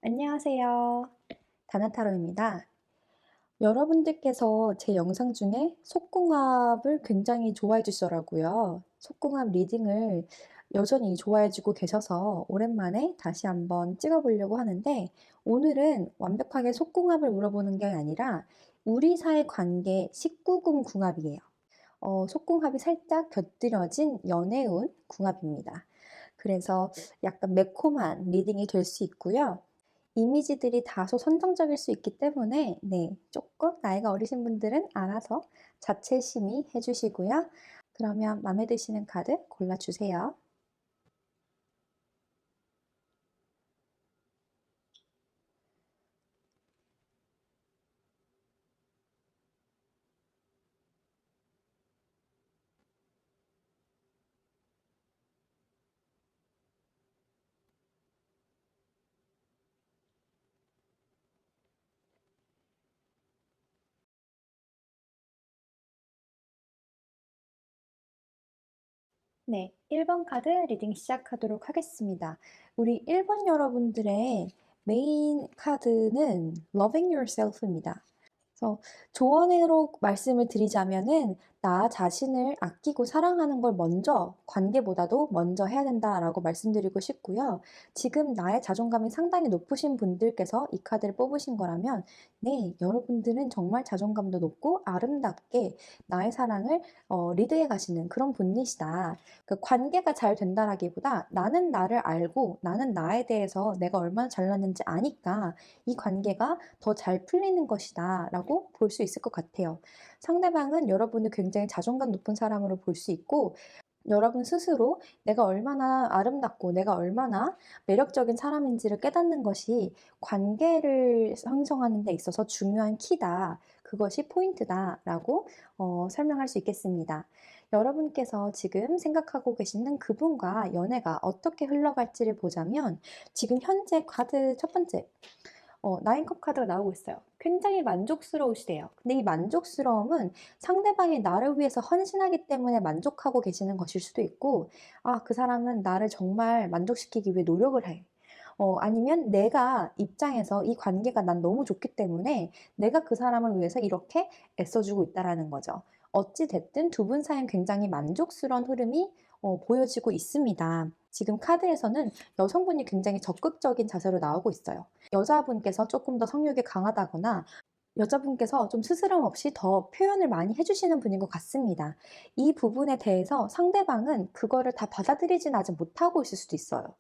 안녕하세요. 다나타로입니다. 여러분들께서 제 영상 중에 속궁합을 굉장히 좋아해 주시더라고요. 속궁합 리딩을 여전히 좋아해 주고 계셔서 오랜만에 다시 한번 찍어 보려고 하는데, 오늘은 완벽하게 속궁합을 물어보는 게 아니라 우리 사이 관계 19금 궁합이에요. 속궁합이 살짝 곁들여진 연애운 궁합입니다. 그래서 약간 매콤한 리딩이 될 수 있고요. 이미지들이 다소 선정적일 수 있기 때문에 조금 나이가 어리신 분들은 알아서 자체 심의해 주시고요. 그러면 마음에 드시는 카드 골라 주세요. 네, 1번 카드 리딩 시작하도록 하겠습니다. 우리 1번 여러분들의 메인 카드는 Loving Yourself입니다. 그래서 조언으로 말씀을 드리자면은 나 자신을 아끼고 사랑하는 걸 먼저 관계보다도 먼저 해야 된다라고 말씀드리고 싶고요. 지금 나의 자존감이 상당히 높으신 분들께서 이 카드를 뽑으신 거라면 네, 여러분들은 정말 자존감도 높고 아름답게 나의 사랑을 리드해 가시는 그런 분이시다. 그 관계가 잘 된다라기보다 나는 나를 알고 나는 나에 대해서 내가 얼마나 잘났는지 아니까 이 관계가 더 잘 풀리는 것이다 라고 볼 수 있을 것 같아요. 상대방은 여러분을 굉장히 자존감 높은 사람으로 볼 수 있고, 여러분 스스로 내가 얼마나 아름답고 내가 얼마나 매력적인 사람인지를 깨닫는 것이 관계를 형성하는 데 있어서 중요한 키다. 그것이 포인트다라고 설명할 수 있겠습니다. 여러분께서 지금 생각하고 계시는 그분과 연애가 어떻게 흘러갈지를 보자면, 지금 현재 카드 첫 번째 나인컵 카드가 나오고 있어요. 굉장히 만족스러우시대요. 근데 이 만족스러움은 상대방이 나를 위해서 헌신하기 때문에 만족하고 계시는 것일 수도 있고, 아, 그 사람은 나를 정말 만족시키기 위해 노력을 해. 아니면 내가 입장에서 이 관계가 난 너무 좋기 때문에 내가 그 사람을 위해서 이렇게 애써주고 있다라는 거죠. 어찌 됐든 두 분 사이엔 굉장히 만족스러운 흐름이 보여지고 있습니다. 지금 카드에서는 여성분이 굉장히 적극적인 자세로 나오고 있어요. 여자분께서 조금 더 성욕이 강하다거나 여자분께서 좀 스스럼 없이 더 표현을 많이 해주시는 분인 것 같습니다. 이 부분에 대해서 상대방은 그거를 다 받아들이진 아직 못하고 있을 수도 있어요.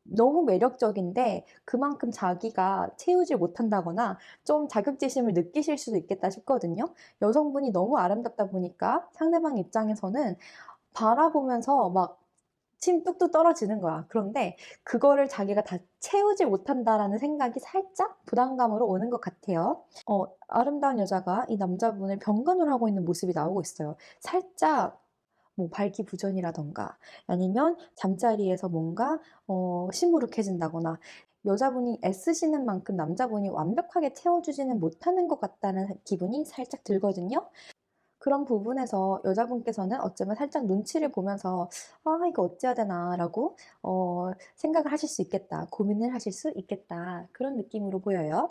너무 매력적인데 그만큼 자기가 채우질 못한다거나 좀 자격지심을 느끼실 수도 있겠다 싶거든요. 여성분이 너무 아름답다 보니까 상대방 입장에서는 바라보면서 막 침 뚝뚝 떨어지는 거야. 그런데 그거를 자기가 다 채우지 못한다라는 생각이 살짝 부담감으로 오는 것 같아요. 아름다운 여자가 이 남자분을 병간호를 하고 있는 모습이 나오고 있어요. 살짝 뭐 발기부전이라던가 아니면 잠자리에서 뭔가 시무룩해진다거나, 여자분이 애쓰시는 만큼 남자분이 완벽하게 채워주지는 못하는 것 같다는 기분이 살짝 들거든요. 그런 부분에서 여자분께서는 어쩌면 살짝 눈치를 보면서 '아 이거 어찌해야 되나.'라고 생각을 하실 수 있겠다. 고민을 하실 수 있겠다. 그런 느낌으로 보여요.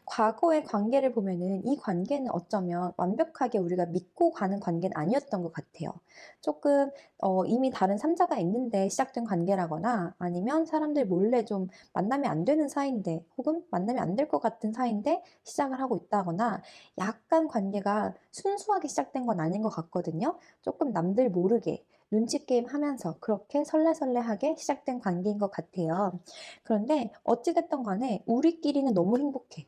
과거의 관계를 보면은 이 관계는 어쩌면 완벽하게 우리가 믿고 가는 관계는 아니었던 것 같아요. 조금 이미 다른 3 자가 있는데 시작된 관계라거나, 아니면 사람들 몰래 좀 만나면 안 되는 사이인데 혹은 만나면 안 될 것 같은 사이인데 시작을 하고 있다거나, 약간 관계가 순수하게 시작된 건 아닌 것 같거든요. 조금 남들 모르게 눈치 게임 하면서 그렇게 설레설레하게 시작된 관계인 것 같아요. 그런데 어찌 됐든 간에 우리끼리는 너무 행복해.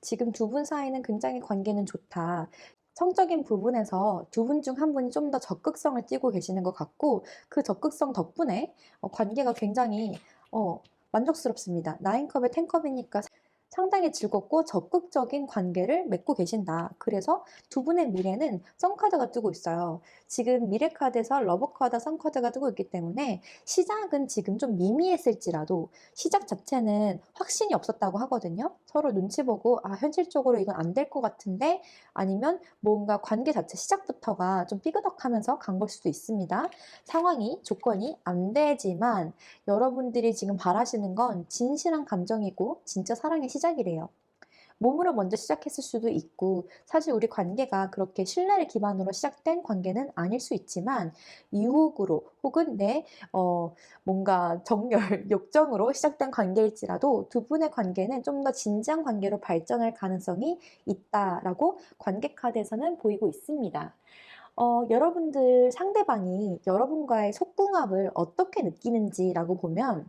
지금 두 분 사이는 굉장히 관계는 좋다. 성적인 부분에서 두 분 중 한 분이 좀 더 적극성을 띠고 계시는 것 같고, 그 적극성 덕분에 관계가 굉장히 만족스럽습니다. 나인컵에 텐컵이니까 상당히 즐겁고 적극적인 관계를 맺고 계신다. 그래서 두 분의 미래는 썬카드가 뜨고 있어요. 지금 미래카드에서 러브카드, 썬카드가 뜨고 있기 때문에 시작은 지금 좀 미미했을지라도 시작 자체는 확신이 없었다고 하거든요. 서로 눈치 보고 아, 현실적으로 이건 안 될 것 같은데 아니면 뭔가 관계 자체 시작부터가 좀 삐그덕하면서 간 걸 수도 있습니다. 상황이, 조건이 안 되지만 여러분들이 지금 바라시는 건 진실한 감정이고 진짜 사랑의 시작이래요. 몸으로 먼저 시작했을 수도 있고 사실 우리 관계가 그렇게 신뢰를 기반으로 시작된 관계는 아닐 수 있지만 유혹으로 혹은 뭔가 정열, 욕정으로 시작된 관계일지라도 두 분의 관계는 좀 더 진지한 관계로 발전할 가능성이 있다라고 관계 카드에서는 보이고 있습니다. 여러분들 상대방이 여러분과의 속궁합을 어떻게 느끼는지라고 보면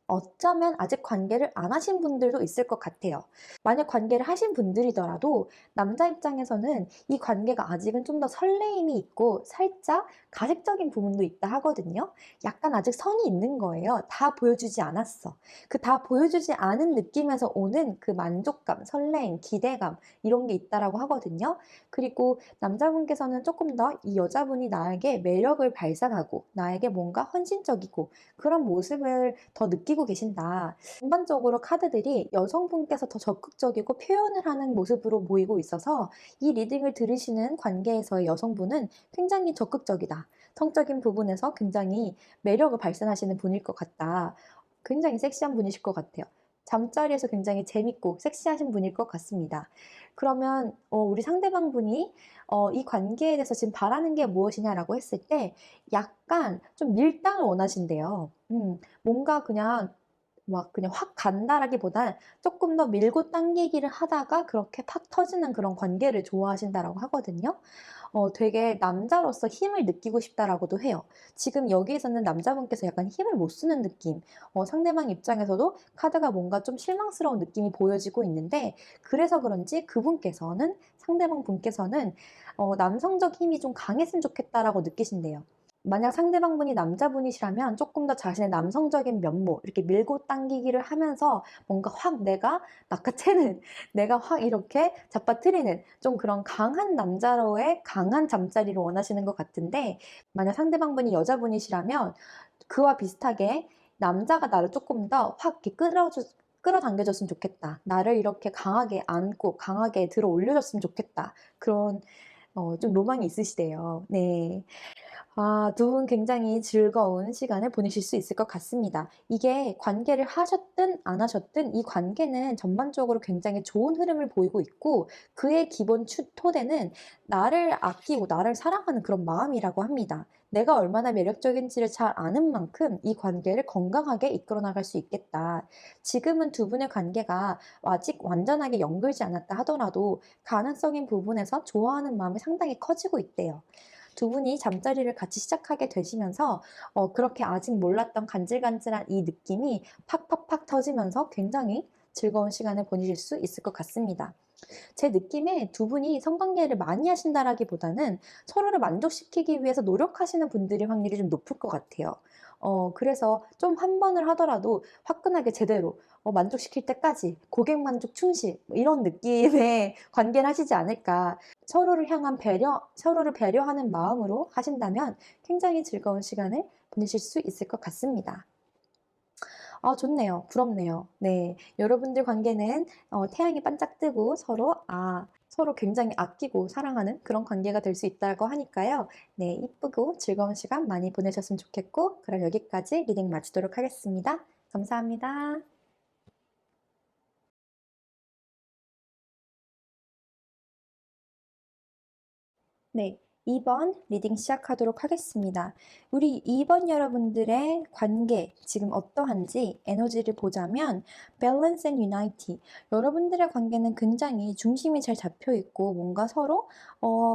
어쩌면 아직 관계를 안 하신 분들도 있을 것 같아요. 만약 관계를 하신 분들이더라도 남자 입장에서는 이 관계가 아직은 좀 더 설레임이 있고 살짝 가식적인 부분도 있다 하거든요. 약간 아직 선이 있는 거예요. 다 보여주지 않았어. 그 다 보여주지 않은 느낌에서 오는 그 만족감, 설레임, 기대감 이런 게 있다라고 하거든요. 그리고 남자분께서는 조금 더 이 여자분이 나에게 매력을 발산하고 나에게 뭔가 헌신적이고 그런 모습을 더 느끼고 계신다. 전반적으로 카드들이 여성분께서 더 적극적이고 표현을 하는 모습으로 보이고 있어서 이 리딩을 들으시는 관계에서의 여성분은 굉장히 적극적이다. 성적인 부분에서 굉장히 매력을 발산하시는 분일 것 같다. 굉장히 섹시한 분이실 것 같아요. 잠자리에서 굉장히 재밌고 섹시하신 분일 것 같습니다. 그러면 우리 상대방 분이 이 관계에 대해서 지금 바라는 게 무엇이냐라고 했을 때 약간 좀 밀당을 원하신대요. 뭔가 그냥 막 그냥 확 간다라기보단 조금 더 밀고 당기기를 하다가 그렇게 팍 터지는 그런 관계를 좋아하신다라고 하거든요. 되게 남자로서 힘을 느끼고 싶다라고도 해요. 지금 여기에서는 남자분께서 약간 힘을 못 쓰는 느낌, 상대방 입장에서도 카드가 뭔가 좀 실망스러운 느낌이 보여지고 있는데 그래서 그런지 그분께서는 상대방 분께서는 남성적 힘이 좀 강했으면 좋겠다라고 느끼신대요. 만약 상대방분이 남자분이시라면 조금 더 자신의 남성적인 면모 이렇게 밀고 당기기를 하면서 뭔가 확 내가 낚아채는 내가 확 이렇게 잡아뜨리는 좀 그런 강한 남자로의 강한 잠자리를 원하시는 것 같은데 만약 상대방분이 여자분이시라면 그와 비슷하게 남자가 나를 조금 더 확 이렇게 끌어당겨줬으면 좋겠다. 나를 이렇게 강하게 안고 강하게 들어 올려줬으면 좋겠다. 그런 좀 로망이 있으시대요. 네. 아, 두 분 굉장히 즐거운 시간을 보내실 수 있을 것 같습니다. 이게 관계를 하셨든 안 하셨든 이 관계는 전반적으로 굉장히 좋은 흐름을 보이고 있고 그의 기본 토대는 나를 아끼고 나를 사랑하는 그런 마음이라고 합니다. 내가 얼마나 매력적인지를 잘 아는 만큼 이 관계를 건강하게 이끌어 나갈 수 있겠다. 지금은 두 분의 관계가 아직 완전하게 연결지 않았다 하더라도 가능성인 부분에서 좋아하는 마음이 상당히 커지고 있대요. 두 분이 잠자리를 같이 시작하게 되시면서 그렇게 아직 몰랐던 간질간질한 이 느낌이 팍팍팍 터지면서 굉장히 즐거운 시간을 보내실 수 있을 것 같습니다. 제 느낌에 두 분이 성관계를 많이 하신다라기보다는 서로를 만족시키기 위해서 노력하시는 분들의 확률이 좀 높을 것 같아요. 그래서 좀 한 번을 하더라도 화끈하게 제대로 만족시킬 때까지 고객 만족 충실 뭐 이런 느낌의 관계를 하시지 않을까. 서로를 향한 배려, 서로를 배려하는 마음으로 하신다면 굉장히 즐거운 시간을 보내실 수 있을 것 같습니다. 아, 좋네요. 부럽네요. 네. 여러분들 관계는 태양이 반짝 뜨고 서로 굉장히 아끼고 사랑하는 그런 관계가 될 수 있다고 하니까요. 네, 이쁘고 즐거운 시간 많이 보내셨으면 좋겠고, 그럼 여기까지 리딩 마치도록 하겠습니다. 감사합니다. 네, 2번 리딩 시작하도록 하겠습니다. 우리 2번 여러분들의 관계 지금 어떠한지 에너지를 보자면 Balance and Unity. 여러분들의 관계는 굉장히 중심이 잘 잡혀 있고 뭔가 서로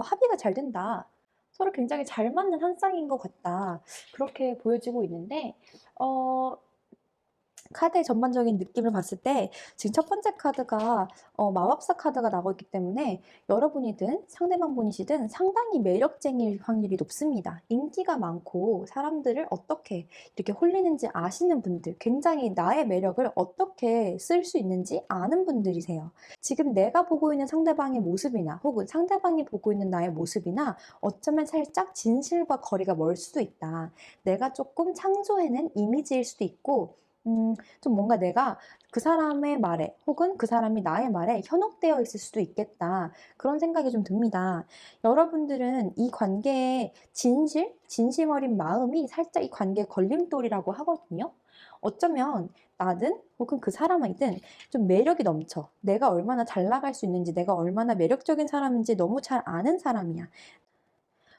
합의가 잘 된다. 서로 굉장히 잘 맞는 한 쌍인 것 같다. 그렇게 보여지고 있는데 어, 카드의 전반적인 느낌을 봤을 때 지금 첫 번째 카드가 마법사 카드가 나오고 있기 때문에 여러분이든 상대방 분이시든 상당히 매력쟁이일 확률이 높습니다. 인기가 많고 사람들을 어떻게 이렇게 홀리는지 아시는 분들, 굉장히 나의 매력을 어떻게 쓸 수 있는지 아는 분들이세요. 지금 내가 보고 있는 상대방의 모습이나 혹은 상대방이 보고 있는 나의 모습이나 어쩌면 살짝 진실과 거리가 멀 수도 있다. 내가 조금 창조해낸 이미지일 수도 있고 좀 뭔가 내가 그 사람의 말에 혹은 그 사람이 나의 말에 현혹되어 있을 수도 있겠다. 그런 생각이 좀 듭니다. 여러분들은 이 관계의 진심 어린 마음이 살짝 이 관계의 걸림돌이라고 하거든요. 어쩌면 나든 혹은 그 사람이든 좀 매력이 넘쳐. 내가 얼마나 잘 나갈 수 있는지, 내가 얼마나 매력적인 사람인지 너무 잘 아는 사람이야.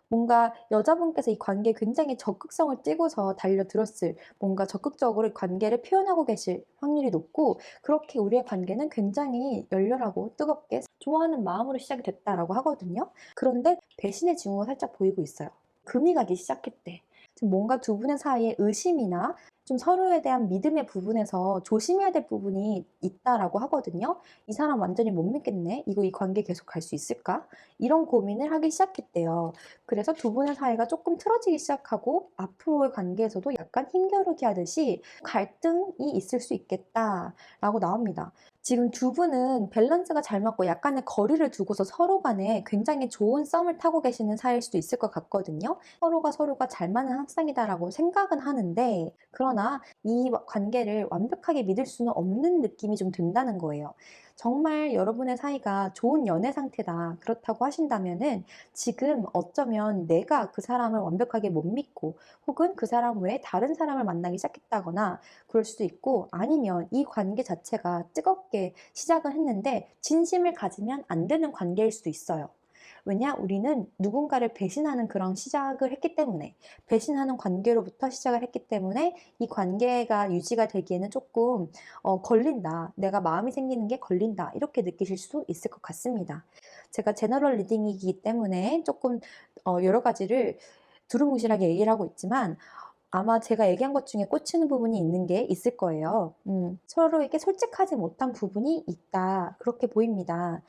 뭔가 여자분께서 이 관계에 굉장히 적극성을 띠고서 달려들었을, 뭔가 적극적으로 관계를 표현하고 계실 확률이 높고, 그렇게 우리의 관계는 굉장히 열렬하고 뜨겁게 좋아하는 마음으로 시작이 됐다라고 하거든요. 그런데 배신의 징후가 살짝 보이고 있어요. 금이 가기 시작했대. 지금 뭔가 두 분의 사이에 의심이나 좀 서로에 대한 믿음의 부분에서 조심해야 될 부분이 있다라고 하거든요. 이 사람 완전히 못 믿겠네. 이거 이 관계 계속 갈 수 있을까? 이런 고민을 하기 시작했대요. 그래서 두 분의 사이가 조금 틀어지기 시작하고 앞으로의 관계에서도 약간 힘겨루기 하듯이 갈등이 있을 수 있겠다라고 나옵니다. 지금 두 분은 밸런스가 잘 맞고 약간의 거리를 두고서 서로 간에 굉장히 좋은 썸을 타고 계시는 사이일 수도 있을 것 같거든요. 서로가 잘 맞는 학상이다라고 생각은 하는데, 그러나 이 관계를 완벽하게 믿을 수는 없는 느낌이 좀 든다는 거예요. 정말 여러분의 사이가 좋은 연애 상태다. 그렇다고 하신다면은 지금 어쩌면 내가 그 사람을 완벽하게 못 믿고 혹은 그 사람 외에 다른 사람을 만나기 시작했다거나 그럴 수도 있고, 아니면 이 관계 자체가 뜨겁게 시작을 했는데 진심을 가지면 안 되는 관계일 수도 있어요. 왜냐? 우리는 누군가를 배신하는 그런 시작을 했기 때문에, 배신하는 관계로부터 시작을 했기 때문에 이 관계가 유지가 되기에는 조금 걸린다. 내가 마음이 생기는 게 걸린다. 이렇게 느끼실 수 있을 것 같습니다. 제가 제너럴 리딩이기 때문에 조금 여러 가지를 두루뭉실하게 얘기를 하고 있지만 아마 제가 얘기한 것 중에 꽂히는 부분이 있는 게 있을 거예요. 서로에게 솔직하지 못한 부분이 있다. 그렇게 보입니다.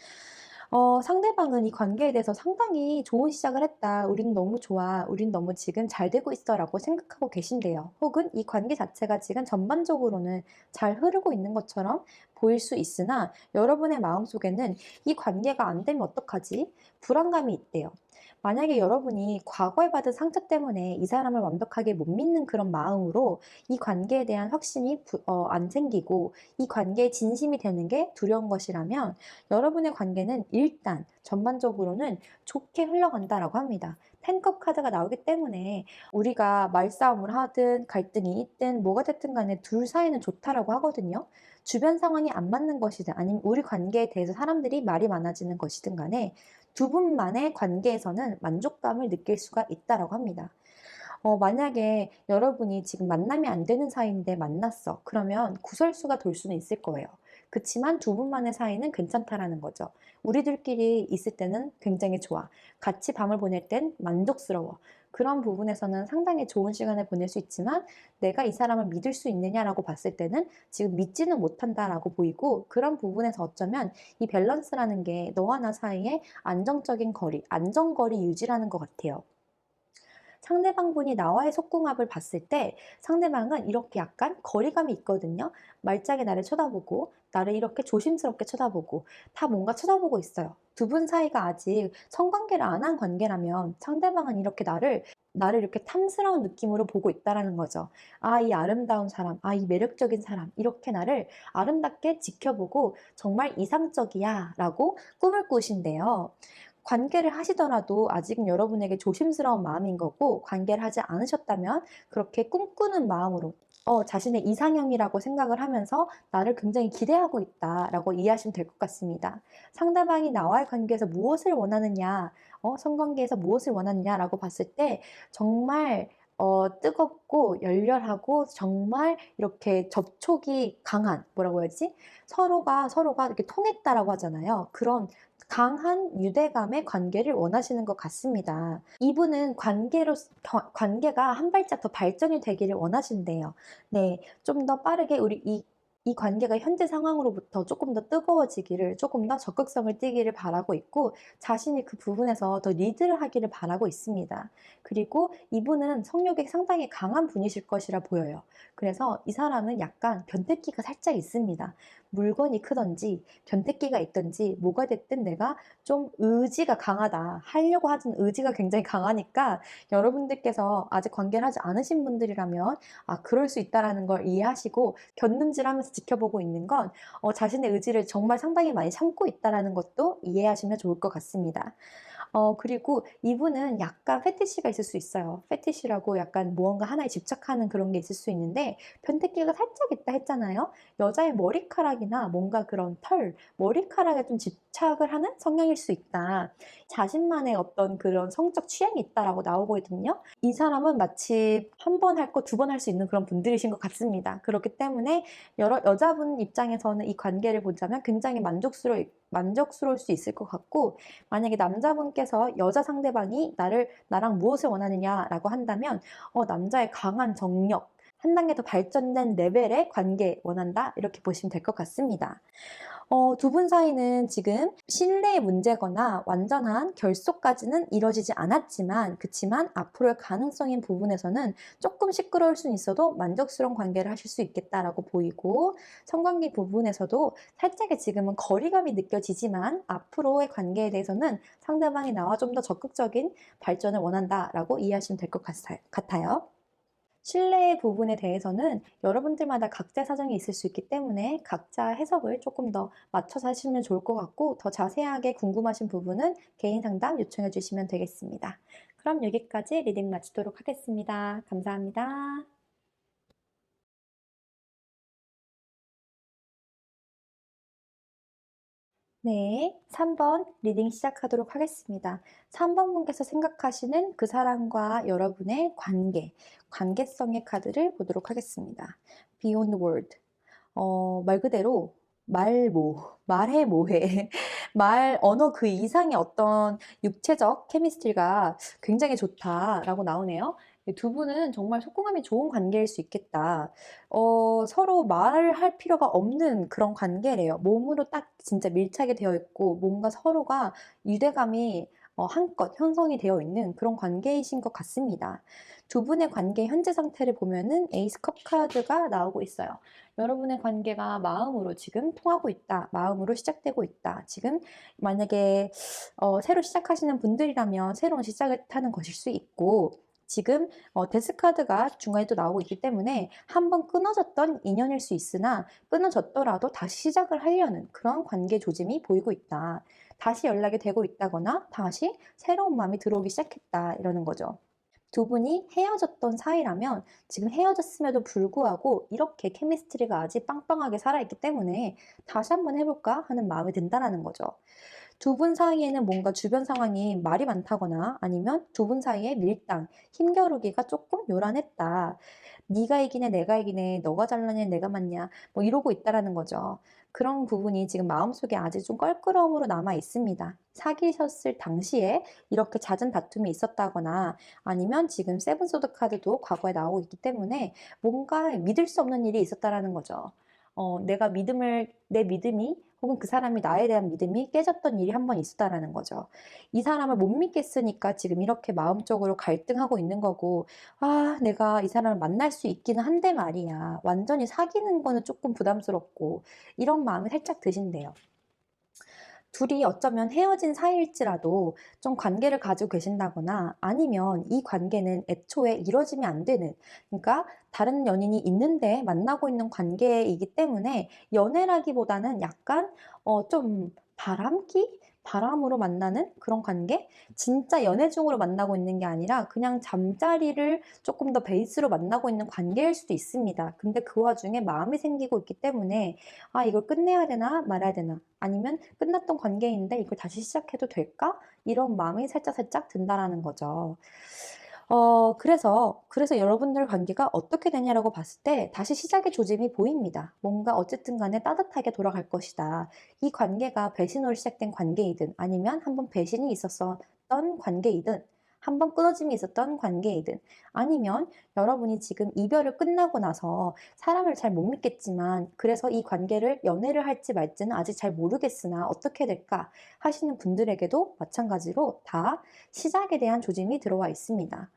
상대방은 이 관계에 대해서 상당히 좋은 시작을 했다. 우린 너무 좋아. 우린 너무 지금 잘 되고 있어. 라고 생각하고 계신데요. 혹은 이 관계 자체가 지금 전반적으로는 잘 흐르고 있는 것처럼 보일 수 있으나 여러분의 마음속에는 이 관계가 안 되면 어떡하지? 불안감이 있대요. 만약에 여러분이 과거에 받은 상처 때문에 이 사람을 완벽하게 못 믿는 그런 마음으로 이 관계에 대한 확신이 안 생기고 이 관계에 진심이 되는 게 두려운 것이라면 여러분의 관계는 일단 전반적으로는 좋게 흘러간다라고 합니다. 텐컵 카드가 나오기 때문에 우리가 말싸움을 하든 갈등이 있든 뭐가 됐든 간에 둘 사이는 좋다라고 하거든요. 주변 상황이 안 맞는 것이든 아니면 우리 관계에 대해서 사람들이 말이 많아지는 것이든 간에 두 분만의 관계에서는 만족감을 느낄 수가 있다라고 합니다. 만약에 여러분이 지금 만남이 안 되는 사이인데 만났어. 그러면 구설수가 돌 수는 있을 거예요. 그치만 두 분만의 사이는 괜찮다라는 거죠. 우리들끼리 있을 때는 굉장히 좋아. 같이 밤을 보낼 땐 만족스러워. 그런 부분에서는 상당히 좋은 시간을 보낼 수 있지만 내가 이 사람을 믿을 수 있느냐라고 봤을 때는 지금 믿지는 못한다라고 보이고, 그런 부분에서 어쩌면 이 밸런스라는 게 너와 나 사이에 안정적인 거리, 안정거리 유지라는 것 같아요. 상대방분이 나와의 속궁합을 봤을 때 상대방은 이렇게 약간 거리감이 있거든요. 말짱에 나를 쳐다보고 나를 이렇게 조심스럽게 쳐다보고 다 뭔가 쳐다보고 있어요. 두 분 사이가 아직 성관계를 안 한 관계라면 상대방은 이렇게 나를 이렇게 탐스러운 느낌으로 보고 있다라는 거죠. 아, 이 아름다운 사람, 아, 이 매력적인 사람, 이렇게 나를 아름답게 지켜보고 정말 이상적이야 라고 꿈을 꾸신대요. 관계를 하시더라도 아직은 여러분에게 조심스러운 마음인 거고, 관계를 하지 않으셨다면 그렇게 꿈꾸는 마음으로 자신의 이상형이라고 생각을 하면서 나를 굉장히 기대하고 있다라고 이해하시면 될 것 같습니다. 상대방이 나와의 관계에서 무엇을 원하느냐, 성관계에서 무엇을 원하느냐라고 봤을 때 정말 뜨겁고 열렬하고 정말 이렇게 접촉이 강한, 뭐라고 해야지? 서로가 이렇게 통했다라고 하잖아요. 그런 강한 유대감의 관계를 원하시는 것 같습니다. 이분은 관계가 한 발짝 더 발전이 되기를 원하신대요. 네, 좀 더 빠르게 이 관계가 현재 상황으로부터 조금 더 뜨거워지기를, 조금 더 적극성을 띠기를 바라고 있고, 자신이 그 부분에서 더 리드를 하기를 바라고 있습니다. 그리고 이분은 성욕이 상당히 강한 분이실 것이라 보여요. 그래서 이 사람은 약간 변태기가 살짝 있습니다. 물건이 크든지 변태기가 있든지 뭐가 됐든 내가 좀 의지가 강하다. 하려고 하는 의지가 굉장히 강하니까 여러분들께서 아직 관계를 하지 않으신 분들이라면 그럴 수 있다라는 걸 이해하시고 곁눈질하면서 지켜보고 있는 건 자신의 의지를 정말 상당히 많이 참고 있다라는 것도 이해하시면 좋을 것 같습니다. 그리고 이분은 약간 패티시가 있을 수 있어요. 패티시라고 약간 무언가 하나에 집착하는 그런 게 있을 수 있는데, 변태기가 살짝 있다 했잖아요. 여자의 머리카락이나 뭔가 그런 머리카락에 좀 집착을 하는 성향일 수 있다. 자신만의 어떤 그런 성적 취향이 있다라고 나오고 있거든요. 이 사람은 마치 한 번 할 거 두 번 할 수 있는 그런 분들이신 것 같습니다. 그렇기 때문에 여자분 입장에서는 이 관계를 보자면 굉장히 만족스러울 수 있을 것 같고, 만약에 남자분께서 여자 상대방이 나랑 무엇을 원하느냐라고 한다면 남자의 강한 정력, 한 단계 더 발전된 레벨의 관계 원한다, 이렇게 보시면 될 것 같습니다. 두 분 사이는 지금 신뢰의 문제거나 완전한 결속까지는 이뤄지지 않았지만, 그치만 앞으로의 가능성인 부분에서는 조금 시끄러울 수는 있어도 만족스러운 관계를 하실 수 있겠다라고 보이고, 성관계 부분에서도 살짝의 지금은 거리감이 느껴지지만 앞으로의 관계에 대해서는 상대방이 나와 좀 더 적극적인 발전을 원한다라고 이해하시면 될 것 같아요. 신뢰의 부분에 대해서는 여러분들마다 각자 사정이 있을 수 있기 때문에 각자 해석을 조금 더 맞춰서 하시면 좋을 것 같고, 더 자세하게 궁금하신 부분은 개인 상담 요청해 주시면 되겠습니다. 그럼 여기까지 리딩 마치도록 하겠습니다. 감사합니다. 네, 3번 리딩 시작하도록 하겠습니다. 3번 분께서 생각하시는 그 사람과 여러분의 관계성의 카드를 보도록 하겠습니다. Beyond Word. 말 그대로 말해 뭐해. 언어 그 이상의 어떤 육체적 케미스트리가 굉장히 좋다라고 나오네요. 두 분은 정말 속궁합이 좋은 관계일 수 있겠다. 서로 말을 할 필요가 없는 그런 관계래요. 몸으로 딱 진짜 밀착이 되어 있고, 뭔가 서로가 유대감이 한껏 형성이 되어 있는 그런 관계이신 것 같습니다. 두 분의 관계 현재 상태를 보면은 에이스 컵 카드가 나오고 있어요. 여러분의 관계가 마음으로 지금 통하고 있다. 마음으로 시작되고 있다. 지금 만약에 새로 시작하시는 분들이라면 새로운 시작을 하는 것일 수 있고, 지금 데스카드가 중간에 또 나오고 있기 때문에 한번 끊어졌던 인연일 수 있으나, 끊어졌더라도 다시 시작을 하려는 그런 관계 조짐이 보이고 있다. 다시 연락이 되고 있다거나 다시 새로운 마음이 들어오기 시작했다, 이러는 거죠. 두 분이 헤어졌던 사이라면 지금 헤어졌음에도 불구하고 이렇게 케미스트리가 아직 빵빵하게 살아있기 때문에 다시 한번 해볼까 하는 마음이 든다는 거죠. 두 분 사이에는 뭔가 주변 상황이 말이 많다거나, 아니면 두 분 사이에 밀당, 힘겨루기가 조금 요란했다. 네가 이기네, 내가 이기네, 너가 잘나냐, 내가 맞냐, 뭐 이러고 있다라는 거죠. 그런 부분이 지금 마음속에 아직 좀 껄끄러움으로 남아 있습니다. 사귀셨을 당시에 이렇게 잦은 다툼이 있었다거나, 아니면 지금 세븐소드 카드도 과거에 나오고 있기 때문에 뭔가 믿을 수 없는 일이 있었다라는 거죠. 내 믿음이, 혹은 그 사람이 나에 대한 믿음이 깨졌던 일이 한 번 있었다라는 거죠. 이 사람을 못 믿겠으니까 지금 이렇게 마음적으로 갈등하고 있는 거고, 내가 이 사람을 만날 수 있기는 한데 말이야. 완전히 사귀는 거는 조금 부담스럽고, 이런 마음이 살짝 드신대요. 둘이 어쩌면 헤어진 사이일지라도 좀 관계를 가지고 계신다거나, 아니면 이 관계는 애초에 이루어지면 안 되는, 그러니까 다른 연인이 있는데 만나고 있는 관계이기 때문에 연애라기보다는 약간 좀 바람으로 만나는 그런 관계? 진짜 연애 중으로 만나고 있는 게 아니라 그냥 잠자리를 조금 더 베이스로 만나고 있는 관계일 수도 있습니다. 근데 그 와중에 마음이 생기고 있기 때문에 이걸 끝내야 되나 말아야 되나, 아니면 끝났던 관계인데 이걸 다시 시작해도 될까? 이런 마음이 살짝 든다라는 거죠. 그래서 여러분들 관계가 어떻게 되냐라고 봤을 때 다시 시작의 조짐이 보입니다. 뭔가 어쨌든 간에 따뜻하게 돌아갈 것이다. 이 관계가 배신으로 시작된 관계이든 아니면 한번 배신이 있었던 관계이든 한번 끊어짐이 있었던 관계이든 아니면 여러분이 지금 이별을 끝나고 나서 사람을 잘 못 믿겠지만 그래서 이 관계를 연애를 할지 말지는 아직 잘 모르겠으나 어떻게 될까 하시는 분들에게도 마찬가지로 다 시작에 대한 조짐이 들어와 있습니다.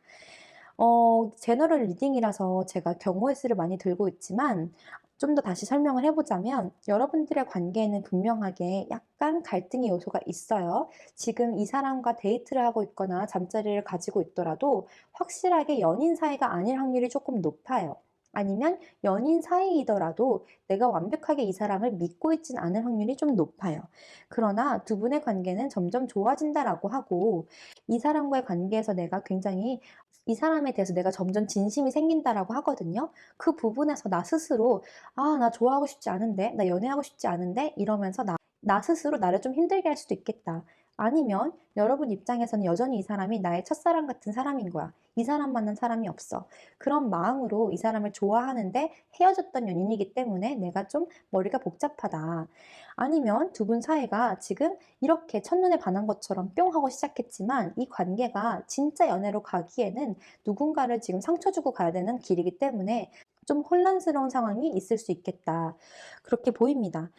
제너럴 리딩이라서 제가 경우의 수를 많이 들고 있지만 좀 더 다시 설명을 해 보자면 여러분들의 관계에는 분명하게 약간 갈등의 요소가 있어요. 지금 이 사람과 데이트를 하고 있거나 잠자리를 가지고 있더라도 확실하게 연인 사이가 아닐 확률이 조금 높아요. 아니면 연인 사이이더라도 내가 완벽하게 이 사람을 믿고 있진 않을 확률이 좀 높아요. 그러나 두 분의 관계는 점점 좋아진다라고 하고 이 사람과의 관계에서 내가 굉장히 이 사람에 대해서 내가 점점 진심이 생긴다라고 하거든요. 그 부분에서 나 스스로 '아 나 좋아하고 싶지 않은데. 나 연애하고 싶지 않은데.' 이러면서 나 스스로 나를 좀 힘들게 할 수도 있겠다. 아니면 여러분 입장에서는 여전히 이 사람이 나의 첫사랑 같은 사람인 거야. 이 사람만한 사람이 없어. 그런 마음으로 이 사람을 좋아하는데 헤어졌던 연인이기 때문에 내가 좀 머리가 복잡하다. 아니면 두 분 사이가 지금 이렇게 첫눈에 반한 것처럼 뿅 하고 시작했지만 이 관계가 진짜 연애로 가기에는 누군가를 지금 상처 주고 가야 되는 길이기 때문에 좀 혼란스러운 상황이 있을 수 있겠다. 그렇게 보입니다.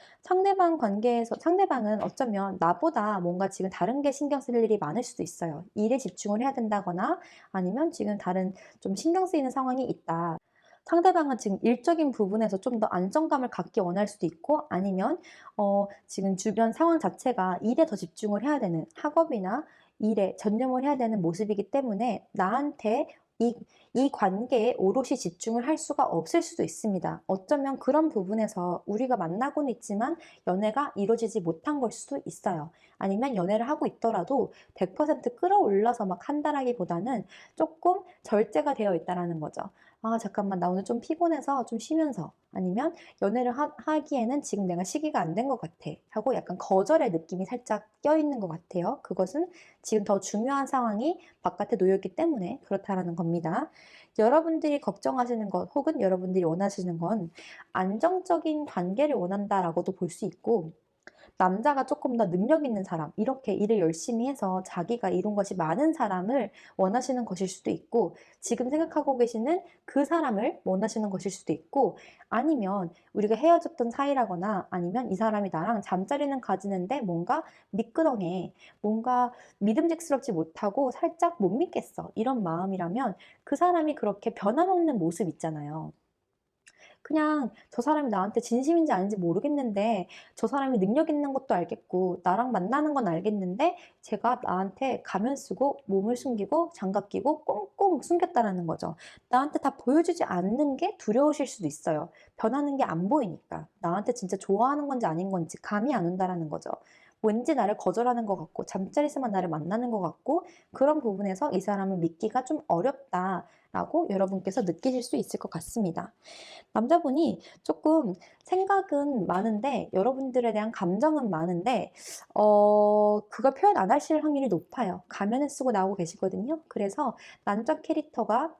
상대방은 어쩌면 나보다 뭔가 지금 다른 게 신경 쓸 일이 많을 수도 있어요. 일에 집중을 해야 된다거나 아니면 지금 다른 좀 신경 쓰이는 상황이 있다. 상대방은 지금 일적인 부분에서 좀 더 안정감을 갖기 원할 수도 있고 아니면 지금 주변 상황 자체가 일에 더 집중을 해야 되는 학업이나 일에 전념을 해야 되는 모습이기 때문에 나한테 이, 이 관계에 오롯이 집중을 할 수가 없을 수도 있습니다. 어쩌면 그런 부분에서 우리가 만나고는 있지만 연애가 이루어지지 못한 걸 수도 있어요. 아니면 연애를 하고 있더라도 100% 끌어올려서 막 한다라기보다는 조금 절제가 되어 있다라는 거죠. 아, 잠깐만, 나 오늘 좀 피곤해서 좀 쉬면서. 아니면 연애를 하기에는 지금 내가 시기가 안 된 것 같아. 하고 약간 거절의 느낌이 살짝 껴있는 것 같아요. 그것은 지금 더 중요한 상황이 바깥에 놓였기 때문에 그렇다라는 겁니다. 여러분들이 걱정하시는 것 혹은 여러분들이 원하시는 건 안정적인 관계를 원한다라고도 볼 수 있고 남자가 조금 더 능력 있는 사람, 이렇게 일을 열심히 해서 자기가 이룬 것이 많은 사람을 원하시는 것일 수도 있고, 지금 생각하고 계시는 그 사람을 원하시는 것일 수도 있고, 아니면 우리가 헤어졌던 사이라거나 아니면 이 사람이 나랑 잠자리는 가지는데 뭔가 미끄덩해, 뭔가 믿음직스럽지 못하고 살짝 못 믿겠어. 이런 마음이라면 그 사람이 그렇게 변함없는 모습 있잖아요. 그냥 저 사람이 나한테 진심인지 아닌지 모르겠는데 저 사람이 능력 있는 것도 알겠고 나랑 만나는 건 알겠는데 제가 나한테 가면 쓰고 몸을 숨기고 장갑 끼고 꽁꽁 숨겼다라는 거죠. 나한테 다 보여주지 않는 게 두려우실 수도 있어요. 변하는 게 안 보이니까. 나한테 진짜 좋아하는 건지 아닌 건지 감이 안 온다라는 거죠. 왠지 나를 거절하는 것 같고 잠자리에서만 나를 만나는 것 같고 그런 부분에서 이 사람을 믿기가 좀 어렵다라고 여러분께서 느끼실 수 있을 것 같습니다. 남자분이 조금 생각은 많은데 여러분들에 대한 감정은 많은데 그걸 표현 안 하실 확률이 높아요. 가면을 쓰고 나오고 계시거든요. 그래서 남자 캐릭터가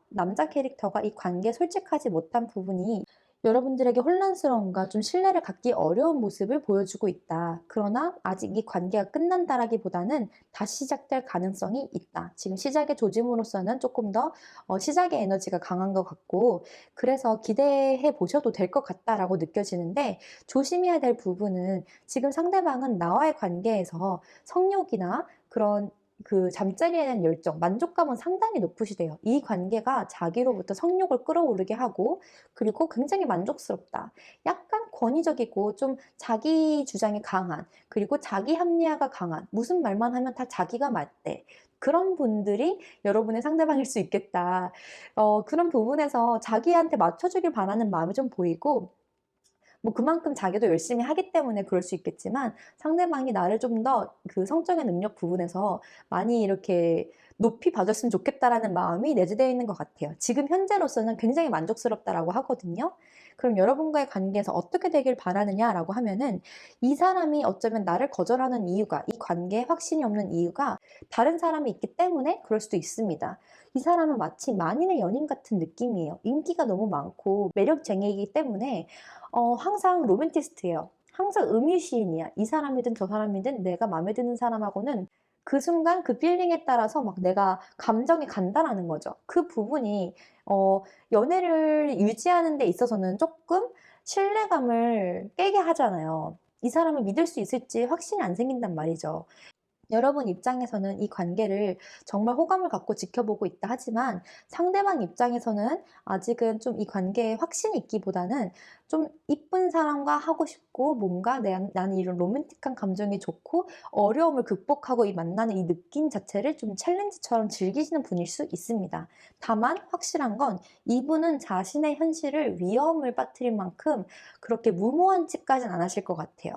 이 관계에 솔직하지 못한 부분이 여러분들에게 혼란스러움과 좀 신뢰를 갖기 어려운 모습을 보여주고 있다. 그러나 아직 이 관계가 끝난다라기보다는 다시 시작될 가능성이 있다. 지금 시작의 조짐으로서는 조금 더 시작의 에너지가 강한 것 같고 그래서 기대해 보셔도 될 것 같다라고 느껴지는데 조심해야 될 부분은 지금 상대방은 나와의 관계에서 성욕이나 그런 그 잠자리에 대한 열정, 만족감은 상당히 높으시대요. 이 관계가 자기로부터 성욕을 끌어오르게 하고 그리고 굉장히 만족스럽다. 약간 권위적이고 좀 자기 주장이 강한 그리고 자기 합리화가 강한 무슨 말만 하면 다 자기가 맞대. 그런 분들이 여러분의 상대방일 수 있겠다. 그런 부분에서 자기한테 맞춰주길 바라는 마음이 좀 보이고 뭐 그만큼 자기도 열심히 하기 때문에 그럴 수 있겠지만 상대방이 나를 좀 더 그 성적인 능력 부분에서 많이 이렇게 높이 봐줬으면 좋겠다라는 마음이 내재되어 있는 것 같아요. 지금 현재로서는 굉장히 만족스럽다라고 하거든요. 그럼 여러분과의 관계에서 어떻게 되길 바라느냐라고 하면은 이 사람이 어쩌면 나를 거절하는 이유가, 이 관계에 확신이 없는 이유가 다른 사람이 있기 때문에 그럴 수도 있습니다. 이 사람은 마치 만인의 연인 같은 느낌이에요. 인기가 너무 많고 매력쟁이이기 때문에 항상 로맨티스트예요. 항상 음유시인이야. 이 사람이든 저 사람이든 내가 마음에 드는 사람하고는 그 순간 그 필링에 따라서 막 내가 감정이 간다라는 거죠. 그 부분이 연애를 유지하는 데 있어서는 조금 신뢰감을 깨게 하잖아요. 이 사람을 믿을 수 있을지 확신이 안 생긴단 말이죠. 여러분 입장에서는 이 관계를 정말 호감을 갖고 지켜보고 있다 하지만 상대방 입장에서는 아직은 좀 이 관계에 확신이 있기보다는 좀 이쁜 사람과 하고 싶고 뭔가 나는 이런 로맨틱한 감정이 좋고 어려움을 극복하고 이 만나는 이 느낌 자체를 좀 챌린지처럼 즐기시는 분일 수 있습니다. 다만 확실한 건 이분은 자신의 현실을 위험을 빠뜨릴 만큼 그렇게 무모한 짓까지는 안 하실 것 같아요.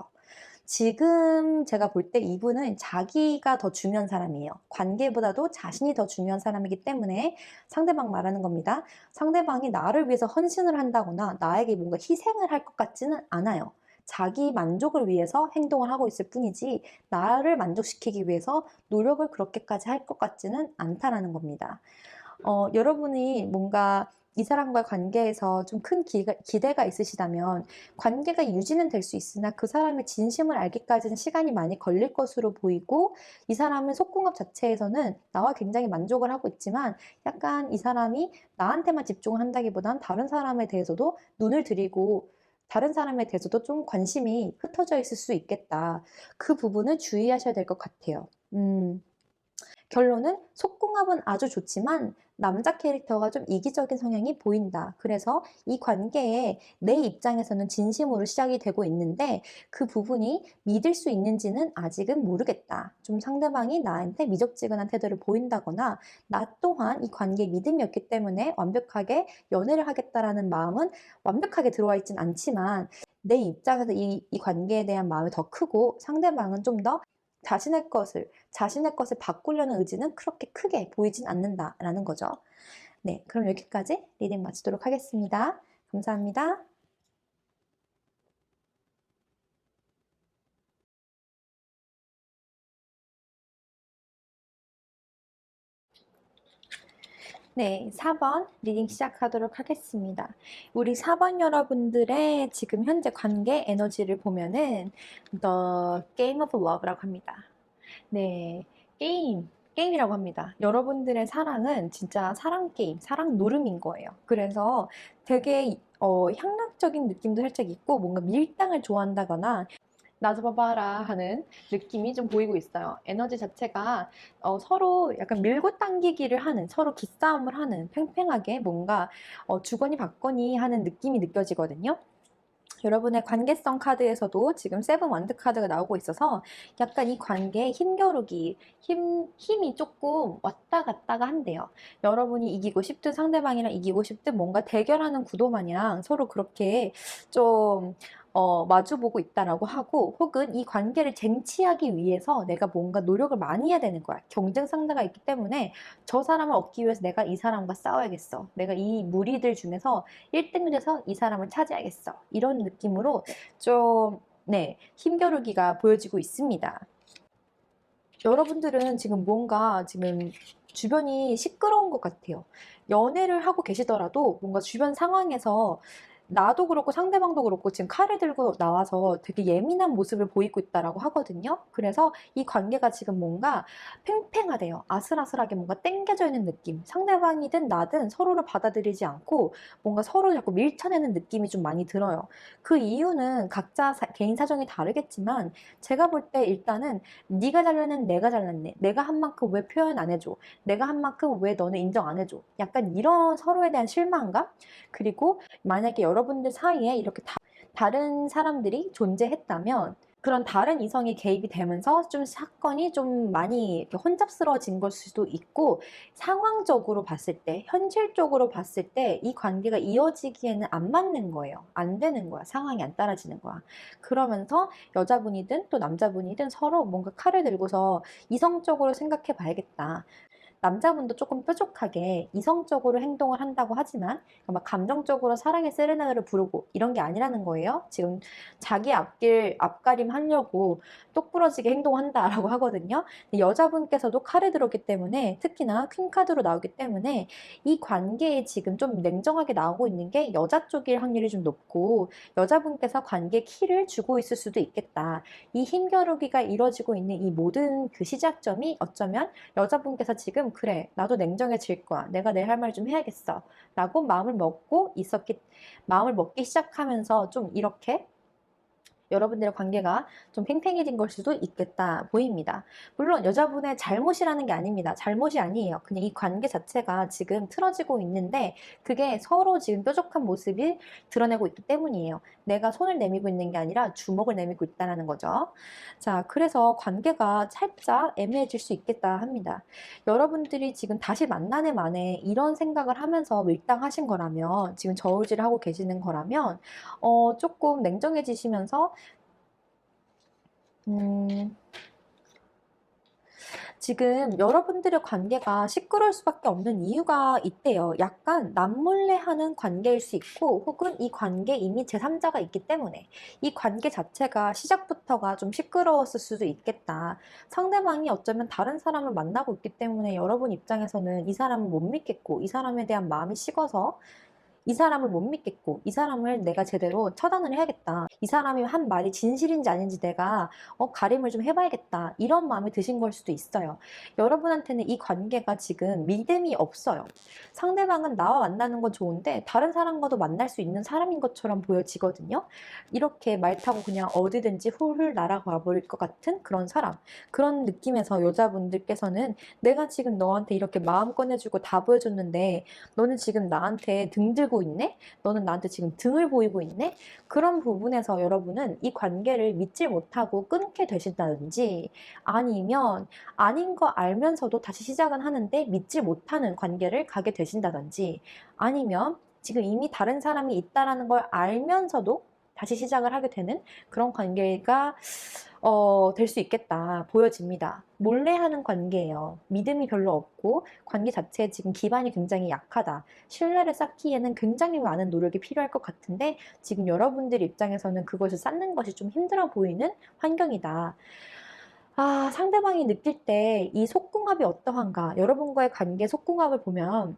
지금 제가 볼 때 이분은 자기가 더 중요한 사람이에요. 관계보다도 자신이 더 중요한 사람이기 때문에 상대방 말하는 겁니다. 상대방이 나를 위해서 헌신을 한다거나 나에게 뭔가 희생을 할 것 같지는 않아요. 자기 만족을 위해서 행동을 하고 있을 뿐이지 나를 만족시키기 위해서 노력을 그렇게까지 할 것 같지는 않다라는 겁니다. 여러분이 뭔가 이 사람과의 관계에서 좀 큰 기대가 있으시다면 관계가 유지는 될 수 있으나 그 사람의 진심을 알기까지는 시간이 많이 걸릴 것으로 보이고 이 사람은 속궁합 자체에서는 나와 굉장히 만족을 하고 있지만 약간 이 사람이 나한테만 집중을 한다기보단 다른 사람에 대해서도 눈을 들이고 다른 사람에 대해서도 좀 관심이 흩어져 있을 수 있겠다. 그 부분은 주의하셔야 될 것 같아요. 결론은 속궁합은 아주 좋지만 남자 캐릭터가 좀 이기적인 성향이 보인다. 그래서 이 관계에 내 입장에서는 진심으로 시작이 되고 있는데 그 부분이 믿을 수 있는지는 아직은 모르겠다. 좀 상대방이 나한테 미적지근한 태도를 보인다거나 나 또한 이 관계에 믿음이 없기 때문에 완벽하게 연애를 하겠다라는 마음은 완벽하게 들어와 있진 않지만 내 입장에서 이 관계에 대한 마음이 더 크고 상대방은 좀 더 자신의 것을 바꾸려는 의지는 그렇게 크게 보이진 않는다라는 거죠. 네, 그럼 여기까지 리딩 마치도록 하겠습니다. 감사합니다. 네, 4번 리딩 시작하도록 하겠습니다. 우리 4번 여러분들의 지금 현재 관계 에너지를 보면은 The Game of Love라고 합니다. 네, 게임이라고 합니다. 여러분들의 사랑은 진짜 사랑 게임, 사랑 노름인 거예요. 그래서 되게 향락적인 느낌도 살짝 있고 뭔가 밀당을 좋아한다거나 나 잡아봐라 하는 느낌이 좀 보이고 있어요. 에너지 자체가 서로 약간 밀고 당기기를 하는, 서로 기싸움을 하는, 팽팽하게 뭔가 주거니 받거니 하는 느낌이 느껴지거든요. 여러분의 관계성 카드에서도 지금 세븐 완드 카드가 나오고 있어서 약간 이 관계에 힘겨루기, 힘이 조금 왔다 갔다가 한대요. 여러분이 이기고 싶든 상대방이랑 이기고 싶든 뭔가 대결하는 구도 마냥 서로 그렇게 좀 마주보고 있다라고 하고 혹은 이 관계를 쟁취하기 위해서 내가 뭔가 노력을 많이 해야 되는 거야. 경쟁 상대가 있기 때문에 저 사람을 얻기 위해서 내가 이 사람과 싸워야겠어. 내가 이 무리들 중에서 1등을 해서 이 사람을 차지하겠어. 이런 느낌으로 좀, 네, 힘겨루기가 보여지고 있습니다. 여러분들은 지금 뭔가 지금 주변이 시끄러운 것 같아요. 연애를 하고 계시더라도 뭔가 주변 상황에서 나도 그렇고 상대방도 그렇고 지금 칼을 들고 나와서 되게 예민한 모습을 보이고 있다라고 하거든요. 그래서 이 관계가 지금 뭔가 팽팽하대요. 아슬아슬하게 뭔가 땡겨져 있는 느낌. 상대방이든 나든 서로를 받아들이지 않고 뭔가 서로 자꾸 밀쳐내는 느낌이 좀 많이 들어요. 그 이유는 각자 개인 사정이 다르겠지만 제가 볼 때 일단은 네가 잘났네, 내가 잘났네. 내가 한 만큼 왜 표현 안 해줘? 내가 한 만큼 왜 너는 인정 안 해줘? 약간 이런 서로에 대한 실망감? 그리고 만약에 여러분들 사이에 이렇게 다른 사람들이 존재했다면 그런 다른 이성이 개입이 되면서 좀 사건이 좀 많이 이렇게 혼잡스러워진 걸 수도 있고 상황적으로 봤을 때, 현실적으로 봤을 때 이 관계가 이어지기에는 안 맞는 거예요. 안 되는 거야. 상황이 안 따라지는 거야. 그러면서 여자분이든 또 남자분이든 서로 뭔가 칼을 들고서 이성적으로 생각해 봐야겠다. 남자분도 조금 뾰족하게 이성적으로 행동을 한다고 하지만 막 감정적으로 사랑의 세레나데를 부르고 이런 게 아니라는 거예요. 지금 자기 앞가림 하려고 똑부러지게 행동한다라고 하거든요. 여자분께서도 칼에 들어오기 때문에 특히나 퀸 카드로 나오기 때문에 이 관계에 지금 좀 냉정하게 나오고 있는 게 여자 쪽일 확률이 좀 높고 여자분께서 관계 키를 주고 있을 수도 있겠다. 이 힘겨루기가 이루어지고 있는 이 모든 그 시작점이 어쩌면 여자분께서 지금 그래 나도 냉정해질 거야. 내가 내 할 말 좀 해야겠어. 라고 마음을 먹기 시작하면서 좀 이렇게 여러분들의 관계가 좀 팽팽해진 걸 수도 있겠다 보입니다. 물론 여자분의 잘못이라는 게 아닙니다. 잘못이 아니에요. 그냥 이 관계 자체가 지금 틀어지고 있는데 그게 서로 지금 뾰족한 모습이 드러내고 있기 때문이에요. 내가 손을 내밀고 있는 게 아니라 주먹을 내밀고 있다는 거죠. 자, 그래서 관계가 살짝 애매해질 수 있겠다 합니다. 여러분들이 지금 다시 만나네 만에 이런 생각을 하면서 밀당하신 거라면 지금 저울질을 하고 계시는 거라면 조금 냉정해지시면서 지금 여러분들의 관계가 시끄러울 수밖에 없는 이유가 있대요. 약간 남몰래 하는 관계일 수 있고 혹은 이 관계에 이미 제3자가 있기 때문에 이 관계 자체가 시작부터가 좀 시끄러웠을 수도 있겠다. 상대방이 어쩌면 다른 사람을 만나고 있기 때문에 여러분 입장에서는 이 사람을 못 믿겠고 이 사람에 대한 마음이 식어서 이 사람을 못 믿겠고 이 사람을 내가 제대로 처단을 해야겠다. 이 사람이 한 말이 진실인지 아닌지 내가 가림을 좀 해봐야겠다. 이런 마음이 드신 걸 수도 있어요. 여러분한테는 이 관계가 지금 믿음이 없어요. 상대방은 나와 만나는 건 좋은데 다른 사람과도 만날 수 있는 사람인 것처럼 보여지거든요. 이렇게 말 타고 그냥 어디든지 훌훌 날아가 버릴 것 같은 그런 사람. 그런 느낌에서 여자분들께서는 내가 지금 너한테 이렇게 마음 꺼내주고 다 보여줬는데 너는 지금 나한테 등 들고 있네? 너는 나한테 지금 등을 보이고 있네? 그런 부분에서 여러분은 이 관계를 믿지 못하고 끊게 되신다든지 아니면 아닌 거 알면서도 다시 시작은 하는데 믿지 못하는 관계를 가게 되신다든지 아니면 지금 이미 다른 사람이 있다라는 걸 알면서도 다시 시작을 하게 되는 그런 관계가 될 수 있겠다 보여집니다. 몰래 하는 관계예요. 믿음이 별로 없고 관계 자체에 지금 기반이 굉장히 약하다. 신뢰를 쌓기에는 굉장히 많은 노력이 필요할 것 같은데 지금 여러분들 입장에서는 그것을 쌓는 것이 좀 힘들어 보이는 환경이다. 아, 상대방이 느낄 때 이 속궁합이 어떠한가? 여러분과의 관계 속궁합을 보면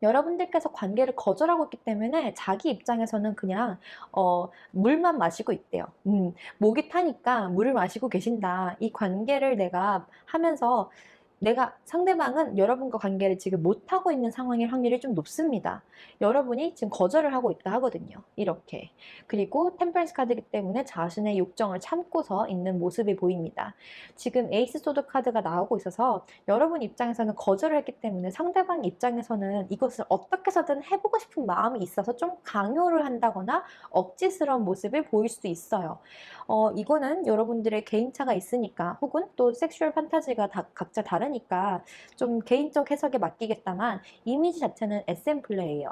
여러분들께서 관계를 거절하고 있기 때문에 자기 입장에서는 그냥 물만 마시고 있대요. 목이 타니까 물을 마시고 계신다. 이 관계를 내가 하면서 상대방은 여러분과 관계를 지금 못하고 있는 상황일 확률이 좀 높습니다. 여러분이 지금 거절을 하고 있다 하거든요. 이렇게. 그리고 템퍼런스 카드이기 때문에 자신의 욕정을 참고서 있는 모습이 보입니다. 지금 에이스 소드 카드가 나오고 있어서 여러분 입장에서는 거절을 했기 때문에 상대방 입장에서는 이것을 어떻게 해서든 해보고 싶은 마음이 있어서 좀 강요를 한다거나 억지스러운 모습을 보일 수도 있어요. 이거는 여러분들의 개인차가 있으니까 혹은 또 섹슈얼 판타지가 각자 다르니까 좀 개인적 해석에 맡기겠다만 이미지 자체는 SM 플레이예요.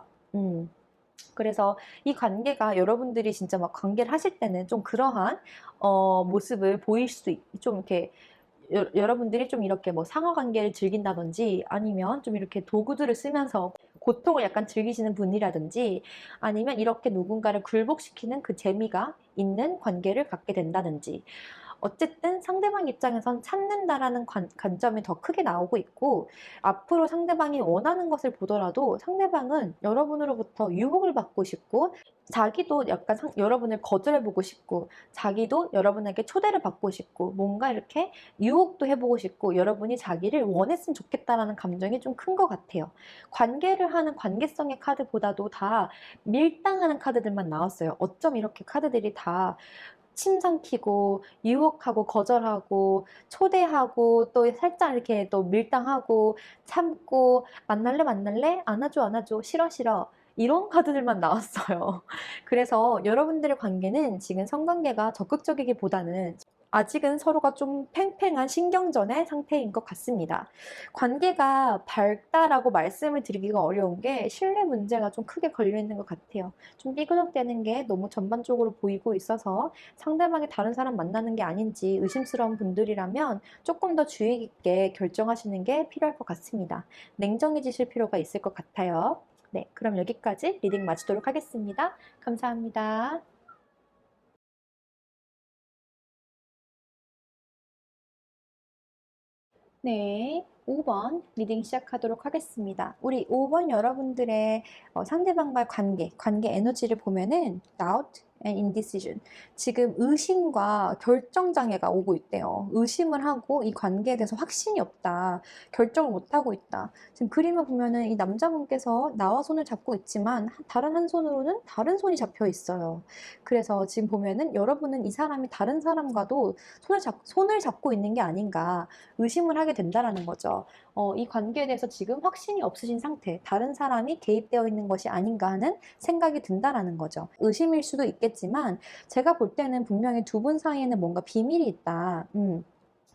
그래서 이 관계가 여러분들이 진짜 막 관계를 하실 때는 좀 그러한 모습을 보일 수도 좀 이렇게 여러분들이 좀 이렇게 뭐 상하 관계를 즐긴다든지 아니면 좀 이렇게 도구들을 쓰면서 고통을 약간 즐기시는 분이라든지 아니면 이렇게 누군가를 굴복시키는 그 재미가 있는 관계를 갖게 된다든지 어쨌든 상대방 입장에선 찾는다라는 관점이 더 크게 나오고 있고 앞으로 상대방이 원하는 것을 보더라도 상대방은 여러분으로부터 유혹을 받고 싶고 자기도 약간 여러분을 거절해보고 싶고 자기도 여러분에게 초대를 받고 싶고 뭔가 이렇게 유혹도 해보고 싶고 여러분이 자기를 원했으면 좋겠다라는 감정이 좀 큰 것 같아요. 관계를 하는 관계성의 카드보다도 다 밀당하는 카드들만 나왔어요. 어쩜 이렇게 카드들이 다 침 삼키고 유혹하고 거절하고 초대하고 또 살짝 이렇게 또 밀당하고 참고 만날래 만날래 안아줘 안아줘 싫어 싫어 이런 카드들만 나왔어요. 그래서 여러분들의 관계는 지금 성관계가 적극적이기보다는 아직은 서로가 좀 팽팽한 신경전의 상태인 것 같습니다. 관계가 밝다라고 말씀을 드리기가 어려운 게 신뢰 문제가 좀 크게 걸려 있는 것 같아요. 좀 삐그덕대는 게 너무 전반적으로 보이고 있어서 상대방이 다른 사람 만나는 게 아닌지 의심스러운 분들이라면 조금 더 주의 깊게 결정하시는 게 필요할 것 같습니다. 냉정해지실 필요가 있을 것 같아요. 네, 그럼 여기까지 리딩 마치도록 하겠습니다. 감사합니다. 네, 5번 리딩 시작하도록 하겠습니다. 우리 5번 여러분들의 상대방과의 관계 에너지를 보면은 doubt and indecision. 지금 의심과 결정장애가 오고 있대요. 의심을 하고 이 관계에 대해서 확신이 없다. 결정을 못하고 있다. 지금 그림을 보면은 이 남자분께서 나와 손을 잡고 있지만 다른 한 손으로는 다른 손이 잡혀 있어요. 그래서 지금 보면은 여러분은 이 사람이 다른 사람과도 손을 잡고 있는 게 아닌가 의심을 하게 된다라는 거죠. 이 관계에 대해서 지금 확신이 없으신 상태, 다른 사람이 개입되어 있는 것이 아닌가 하는 생각이 든다라는 거죠. 의심일 수도 있겠지만 제가 볼 때는 분명히 두 분 사이에는 뭔가 비밀이 있다.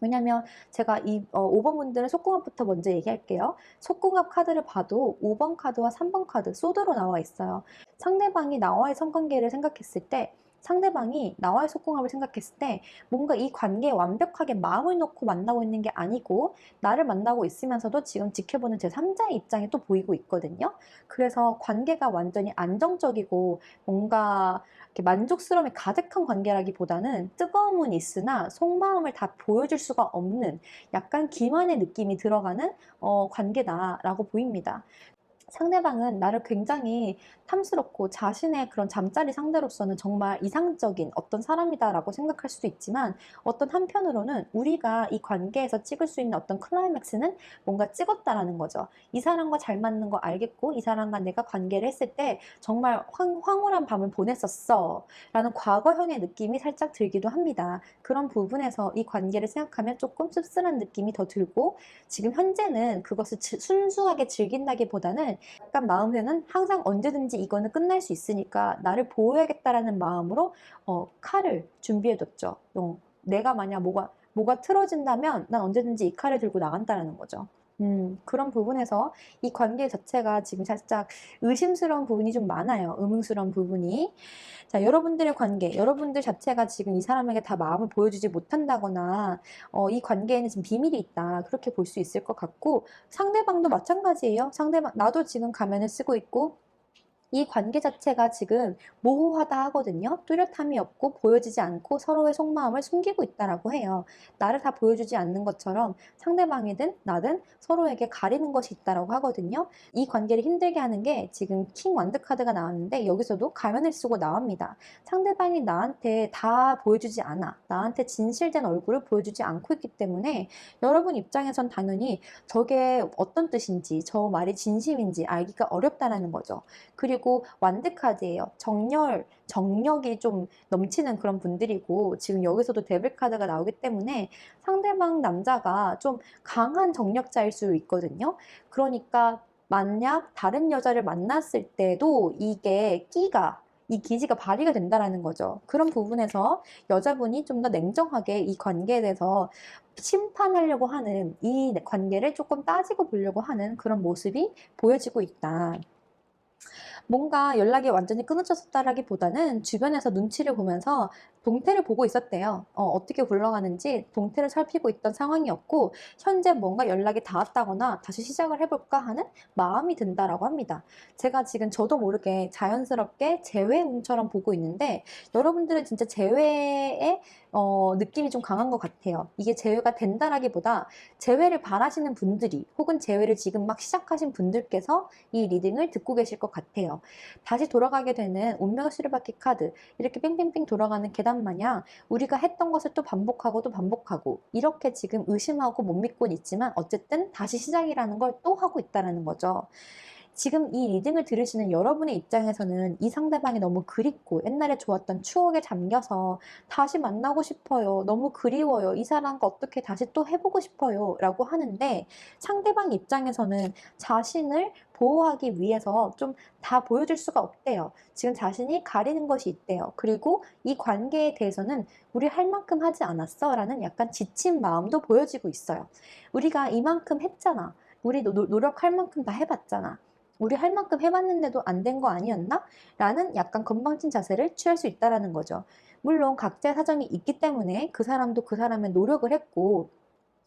왜냐면 제가 이 5번 분들은 속궁합부터 먼저 얘기할게요. 속궁합 카드를 봐도 5번 카드와 3번 카드 소드로 나와 있어요. 상대방이 나와의 성관계를 생각했을 때 상대방이 나와의 속궁합을 생각했을 때 뭔가 이 관계에 완벽하게 마음을 놓고 만나고 있는 게 아니고 나를 만나고 있으면서도 지금 지켜보는 제3자의 입장이 또 보이고 있거든요. 그래서 관계가 완전히 안정적이고 뭔가 이렇게 만족스러움이 가득한 관계라기보다는 뜨거움은 있으나 속마음을 다 보여줄 수가 없는 약간 기만의 느낌이 들어가는 관계다라고 보입니다. 상대방은 나를 굉장히 탐스럽고 자신의 그런 잠자리 상대로서는 정말 이상적인 어떤 사람이다라고 생각할 수도 있지만 어떤 한편으로는 우리가 이 관계에서 찍을 수 있는 어떤 클라이맥스는 뭔가 찍었다라는 거죠. 이 사람과 잘 맞는 거 알겠고 이 사람과 내가 관계를 했을 때 정말 황홀한 밤을 보냈었어 라는 과거형의 느낌이 살짝 들기도 합니다. 그런 부분에서 이 관계를 생각하면 조금 씁쓸한 느낌이 더 들고 지금 현재는 그것을 순수하게 즐긴다기보다는 약간 마음에는 항상 언제든지 이거는 끝날 수 있으니까 나를 보호해야겠다라는 마음으로 칼을 준비해뒀죠. 내가 만약 뭐가 틀어진다면 난 언제든지 이 칼을 들고 나간다라는 거죠. 그런 부분에서 이 관계 자체가 지금 살짝 의심스러운 부분이 좀 많아요. 의문스러운 부분이. 자, 여러분들의 관계, 여러분들 자체가 지금 이 사람에게 다 마음을 보여주지 못한다거나, 이 관계에는 지금 비밀이 있다. 그렇게 볼 수 있을 것 같고, 상대방도 마찬가지예요. 나도 지금 가면을 쓰고 있고, 이 관계 자체가 지금 모호하다 하거든요. 뚜렷함이 없고 보여지지 않고 서로의 속마음을 숨기고 있다라고 해요. 나를 다 보여주지 않는 것처럼 상대방이든 나든 서로에게 가리는 것이 있다라고 하거든요. 이 관계를 힘들게 하는 게 지금 킹 완드 카드가 나왔는데 여기서도 가면을 쓰고 나옵니다. 상대방이 나한테 다 보여주지 않아. 나한테 진실된 얼굴을 보여주지 않고 있기 때문에 여러분 입장에선 당연히 저게 어떤 뜻인지 저 말이 진심인지 알기가 어렵다라는 거죠. 그리고 완드카드예요. 정력이 좀 넘치는 그런 분들이고 지금 여기서도 데빌 카드가 나오기 때문에 상대방 남자가 좀 강한 정력자일 수 있거든요. 그러니까 만약 다른 여자를 만났을 때도 이 기지가 발휘가 된다라는 거죠. 그런 부분에서 여자분이 좀 더 냉정하게 이 관계에 대해서 심판하려고 하는 이 관계를 조금 따지고 보려고 하는 그런 모습이 보여지고 있다. 뭔가 연락이 완전히 끊어졌다라기보다는 주변에서 눈치를 보면서 동태를 보고 있었대요. 어떻게 굴러가는지 동태를 살피고 있던 상황이었고 현재 뭔가 연락이 닿았다거나 다시 시작을 해볼까 하는 마음이 든다라고 합니다. 제가 지금 저도 모르게 자연스럽게 재회운처럼 보고 있는데 여러분들은 진짜 재회의 느낌이 좀 강한 것 같아요. 이게 재회가 된다라기보다 재회를 바라시는 분들이 혹은 재회를 지금 막 시작하신 분들께서 이 리딩을 듣고 계실 것 같아요. 다시 돌아가게 되는 운명의 수레바퀴 카드 이렇게 뺑뺑뺑 돌아가는 계단 마냥 우리가 했던 것을 또 반복하고 또 반복하고 이렇게 지금 의심하고 못 믿고는 있지만 어쨌든 다시 시작이라는 걸 또 하고 있다는 거죠. 지금 이 리딩을 들으시는 여러분의 입장에서는 이 상대방이 너무 그립고 옛날에 좋았던 추억에 잠겨서 다시 만나고 싶어요. 너무 그리워요. 이 사람과 어떻게 다시 또 해보고 싶어요. 라고 하는데 상대방 입장에서는 자신을 보호하기 위해서 좀 다 보여줄 수가 없대요. 지금 자신이 가리는 것이 있대요. 그리고 이 관계에 대해서는 우리 할 만큼 하지 않았어? 라는 약간 지친 마음도 보여지고 있어요. 우리가 이만큼 했잖아. 우리 노력할 만큼 다 해봤잖아. 우리 할 만큼 해봤는데도 안 된 거 아니었나? 라는 약간 건방진 자세를 취할 수 있다는 거죠. 물론 각자의 사정이 있기 때문에 그 사람도 그 사람의 노력을 했고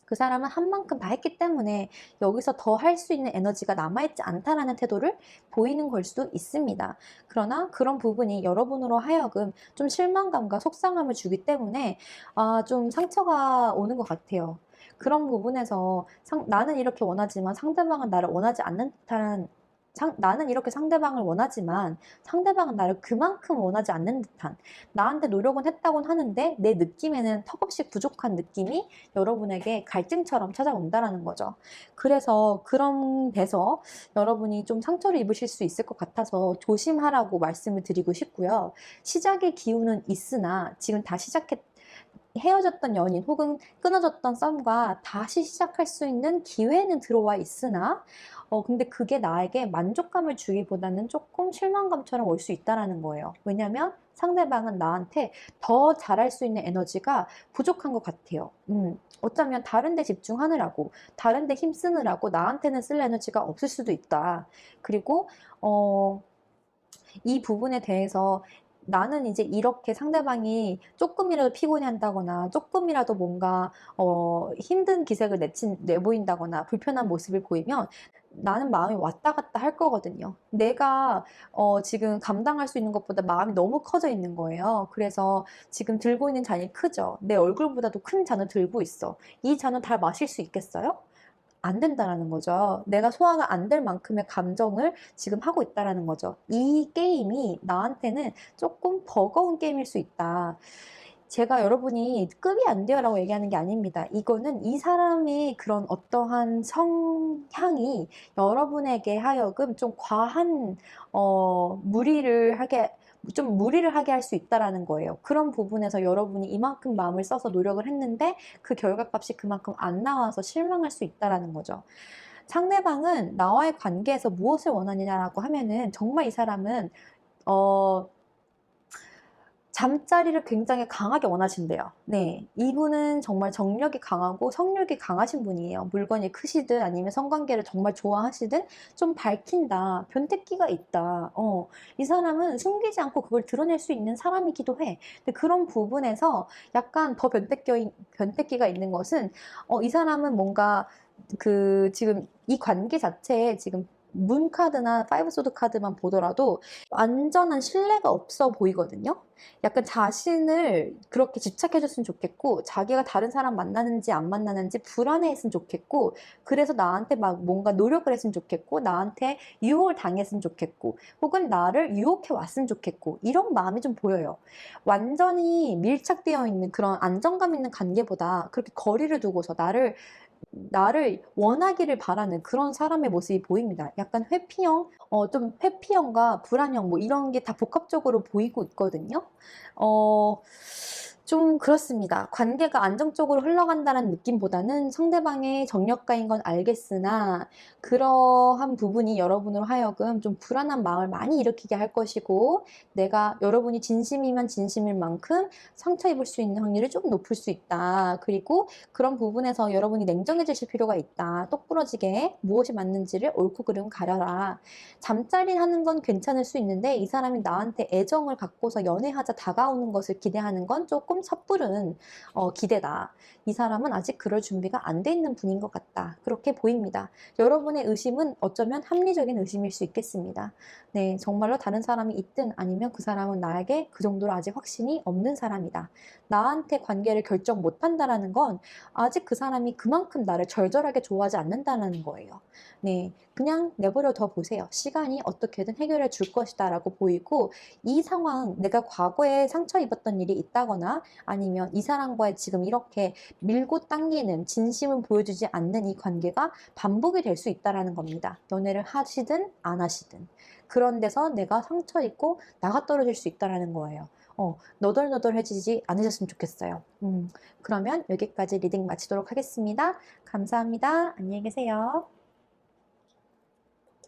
그 사람은 한 만큼 다 했기 때문에 여기서 더 할 수 있는 에너지가 남아있지 않다라는 태도를 보이는 걸 수도 있습니다. 그러나 그런 부분이 여러분으로 하여금 좀 실망감과 속상함을 주기 때문에 좀 상처가 오는 것 같아요. 그런 부분에서 나는 이렇게 원하지만 상대방은 나를 원하지 않는 듯한 나는 이렇게 상대방을 원하지만 상대방은 나를 그만큼 원하지 않는 듯한 나한테 노력은 했다곤 하는데 내 느낌에는 턱없이 부족한 느낌이 여러분에게 갈증처럼 찾아온다는 거죠. 그래서 그런 데서 여러분이 좀 상처를 입으실 수 있을 것 같아서 조심하라고 말씀을 드리고 싶고요. 시작의 기운은 있으나 지금 헤어졌던 연인 혹은 끊어졌던 썸과 다시 시작할 수 있는 기회는 들어와 있으나 근데 그게 나에게 만족감을 주기보다는 조금 실망감처럼 올 수 있다는 거예요. 왜냐면 상대방은 나한테 더 잘할 수 있는 에너지가 부족한 것 같아요. 어쩌면 다른 데 집중하느라고, 다른 데 힘쓰느라고 나한테는 쓸 에너지가 없을 수도 있다. 그리고 이 부분에 대해서 나는 이제 이렇게 상대방이 조금이라도 피곤해한다거나 조금이라도 뭔가 힘든 기색을 내보인다거나 불편한 모습을 보이면 나는 마음이 왔다 갔다 할 거거든요. 내가 지금 감당할 수 있는 것보다 마음이 너무 커져 있는 거예요. 그래서 지금 들고 있는 잔이 크죠. 내 얼굴보다도 큰 잔을 들고 있어. 이 잔을 다 마실 수 있겠어요? 안 된다라는 거죠. 내가 소화가 안 될 만큼의 감정을 지금 하고 있다라는 거죠. 이 게임이 나한테는 조금 버거운 게임일 수 있다. 제가 여러분이 급이 안 돼요 라고 얘기하는 게 아닙니다. 이거는 이 사람의 그런 어떠한 성향이 여러분에게 하여금 좀 과한 무리를 하게 할 수 있다라는 거예요. 그런 부분에서 여러분이 이만큼 마음을 써서 노력을 했는데 그 결과값이 그만큼 안 나와서 실망할 수 있다라는 거죠. 상대방은 나와의 관계에서 무엇을 원하느냐라고 하면은 정말 이 사람은 잠자리를 굉장히 강하게 원하신대요. 네, 이분은 정말 정력이 강하고 성욕이 강하신 분이에요. 물건이 크시든 아니면 성관계를 정말 좋아하시든 좀 밝힌다, 변태기가 있다. 이 사람은 숨기지 않고 그걸 드러낼 수 있는 사람이기도 해. 근데 그런 부분에서 약간 더 변태기가 있는 것은 이 사람은 뭔가 지금 이 관계 자체에 지금 문 카드나 파이브 소드 카드만 보더라도 완전한 신뢰가 없어 보이거든요. 약간 자신을 그렇게 집착해줬으면 좋겠고 자기가 다른 사람 만나는지 안 만나는지 불안해했으면 좋겠고 그래서 나한테 막 뭔가 노력을 했으면 좋겠고 나한테 유혹을 당했으면 좋겠고 혹은 나를 유혹해 왔으면 좋겠고 이런 마음이 좀 보여요. 완전히 밀착되어 있는 그런 안정감 있는 관계보다 그렇게 거리를 두고서 나를 원하기를 바라는 그런 사람의 모습이 보입니다. 약간 좀 회피형과 불안형 뭐 이런 게 다 복합적으로 보이고 있거든요. 좀 그렇습니다. 관계가 안정적으로 흘러간다는 느낌보다는 상대방의 정력가인 건 알겠으나 그러한 부분이 여러분으로 하여금 좀 불안한 마음을 많이 일으키게 할 것이고 여러분이 진심이면 진심일 만큼 상처 입을 수 있는 확률이 좀 높을 수 있다. 그리고 그런 부분에서 여러분이 냉정해지실 필요가 있다. 똑부러지게 무엇이 맞는지를 옳고 그름 가려라. 잠자리 하는 건 괜찮을 수 있는데 이 사람이 나한테 애정을 갖고서 연애하자 다가오는 것을 기대하는 건 조금 섣부른 기대다. 이 사람은 아직 그럴 준비가 안 돼 있는 분인 것 같다. 그렇게 보입니다. 여러분의 의심은 어쩌면 합리적인 의심일 수 있겠습니다. 네, 정말로 다른 사람이 있든 아니면 그 사람은 나에게 그 정도로 아직 확신이 없는 사람이다. 나한테 관계를 결정 못한다는 건 아직 그 사람이 그만큼 나를 절절하게 좋아하지 않는다는 거예요. 네, 그냥 내버려 둬 보세요. 시간이 어떻게든 해결해 줄 것이다 라고 보이고 이 상황, 내가 과거에 상처 입었던 일이 있다거나 아니면 이 사람과의 지금 이렇게 밀고 당기는 진심을 보여주지 않는 이 관계가 반복이 될 수 있다는 겁니다. 연애를 하시든 안 하시든. 그런 데서 내가 상처 입고 나가 떨어질 수 있다는 거예요. 너덜너덜해지지 않으셨으면 좋겠어요. 그러면 여기까지 리딩 마치도록 하겠습니다. 감사합니다. 안녕히 계세요.